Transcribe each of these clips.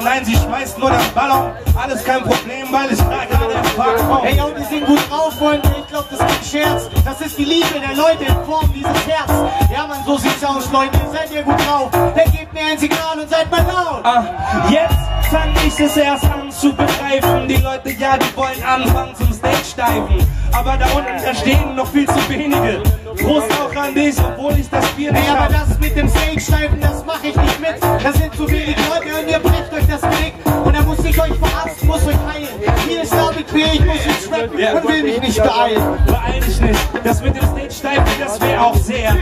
nein, sie schmeißt nur das Ballon. Alles kein Problem, weil ich gerade im Park komme. Hey, yo, die sind gut drauf, Freunde, ich glaub, das ist kein Scherz. Das ist die Liebe der Leute in Form dieses Herz. Ja, man, so sieht's aus, Leute, seid ihr gut drauf. Dann gebt mir ein Signal und seid mal laut. Jetzt fang ich es erst an zu begreifen. Die Leute, ja, die wollen anfangen zum Stage-Diven. Aber da unten, da stehen noch viel zu wenige. Prost auch an dich, obwohl ich das Bier nicht hab. Aber das mit dem Stage-Diven, das mach ich nicht mit. Das sind zu wenige Leute und ihr brecht euch das Genick. Und dann muss ich euch verarzten, muss euch heilen. Hier ist David P., ich muss jetzt rappen und will mich nicht beeilen. Beeil dich nicht, das mit dem Stage-Diven, das wäre auch sehr.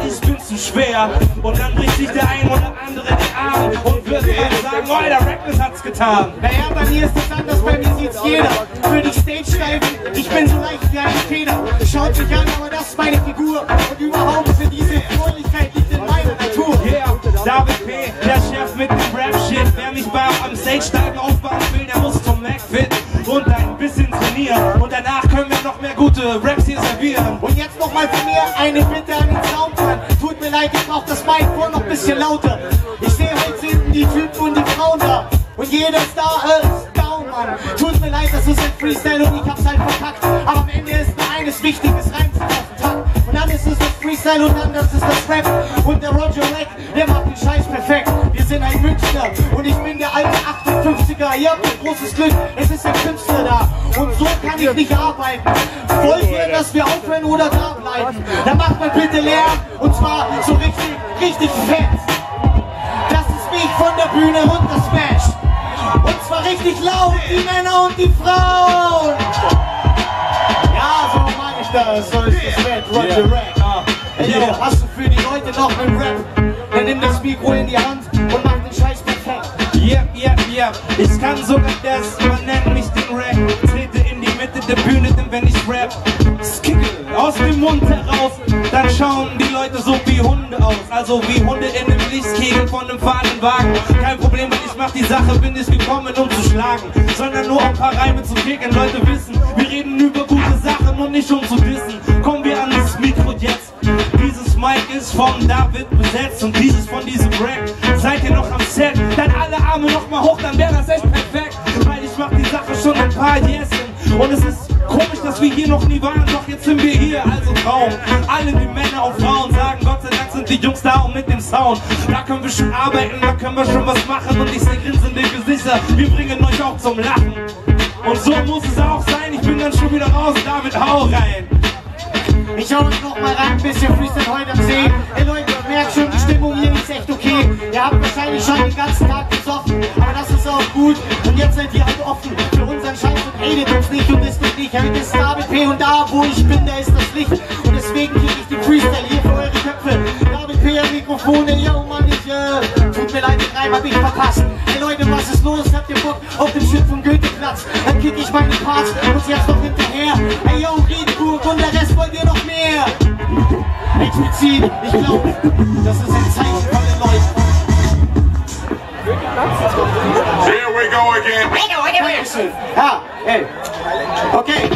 Ich bin zu schwer. Und dann bricht sich der ein oder andere den Arm und wird dann sagen, oh, der Reckless hat's getan. Naja, bei mir ist es anders, bei mir sieht's jeder. Für die Stage-Diven, ich bin so leicht wie eine Feder. Schaut mich an, aber das ist meine Figur. Und überhaupt für diese Fröhlichkeit liegt in meiner Natur. Yeah, David P., der Chef mit dem Rap-Shit. Wer mich am Stage-Diven aufbauen will, der muss zum McFit und ein bisschen trainieren. Und danach können wir noch mehr gute Raps hier servieren. Und jetzt nochmal von mir eine Bitte an den Soundmann. Tut mir leid, ich brauch das Mic vor noch ein bisschen lauter. Ich sehe heute hinten die Typen und die Frauen da. Und jeder ist down, Mann. Tut mir leid, das ist ein Freestyle und ich hab's halt verkackt. Aber am Ende ist nur eines wichtig, es reimt sich auf den Takt. Und dann ist es das Freestyle und dann ist es das Rap. Und der Roger Rack, der macht den Scheiß perfekt. Wir sind ein Münchner und ich bin der alte 58er. Ihr habt ein großes Glück, es ist ein Künstler da. Und so kann ich nicht arbeiten. Wollt ihr, dass wir aufhören oder da bleiben? Dann macht mal bitte Lärm und zwar so richtig fett. Das ist wie ich von der Bühne runter smash. Und zwar richtig laut, die Männer und die Frauen. Ja, so mag ich das, so ist das Red, Roger Rack. Hey, yo, hast du für die Leute noch einen Rap? Dann nimm das Mikro in die Hand und mach den Scheiß perfekt. Yep, ich kann sogar das, man nennt mich den Rack. Trete in die Mitte der Bühne, denn wenn ich rap, skicke aus dem Mund heraus, dann schauen die Leute so wie Hunde aus. Also wie Hunde in einem Lichtkegel von einem fahrenden Wagen. Kein Problem, weil ich mach die Sache, bin nicht gekommen, um zu schlagen, sondern nur um ein paar Reime zu kicken. Leute wissen, wir reden über gute Sachen und nicht um zu dissen. Kommen wir an das Mikro jetzt. Dieses Mic ist vom David besetzt und dieses von diesem Rack. Seid ihr noch am Set? Dann alle Arme noch mal hoch, dann wäre das echt perfekt. Weil ich mach die Sache schon ein paar Jährchen. Und es ist komisch, dass wir hier noch nie waren, doch jetzt sind wir hier, also Traum. Alle die Männer und Frauen sagen, Gott sei Dank sind die Jungs da und mit dem Sound. Da können wir schon arbeiten, da können wir schon was machen. Und ich sehe grinsende Gesichter, wir bringen euch auch zum Lachen. Und so muss es auch sein, ich bin dann schon wieder raus, David, hau rein. Ich hau uns noch mal rein, ein bisschen Freestyle heute am See. Hey Leute, merkt schon, die Stimmung hier ist echt okay. Ihr habt wahrscheinlich schon den ganzen Tag gesoffen, aber das ist auch gut. Und jetzt seid ihr halt offen für unseren Scheiß und hatet uns nicht und ist nicht. Heute ist David P. und da, wo ich bin, da ist das Licht. Und deswegen krieg ich die Freestyle hier für eure Köpfe. David P. am Mikrofon, yo Mann, tut mir leid, den Reim hab ich verpasst. Hey Leute, was ist los? Habt ihr Bock auf den Shit vom Goetheplatz? Dann kick ich meine Parts und jetzt noch hinterher. Hey yo, Riedenburg und der Rest wollt ihr noch mehr. Explizit, ich glaube, das ist ein Zeichen von den Leuten. Here we go again. Ja, hey. Okay,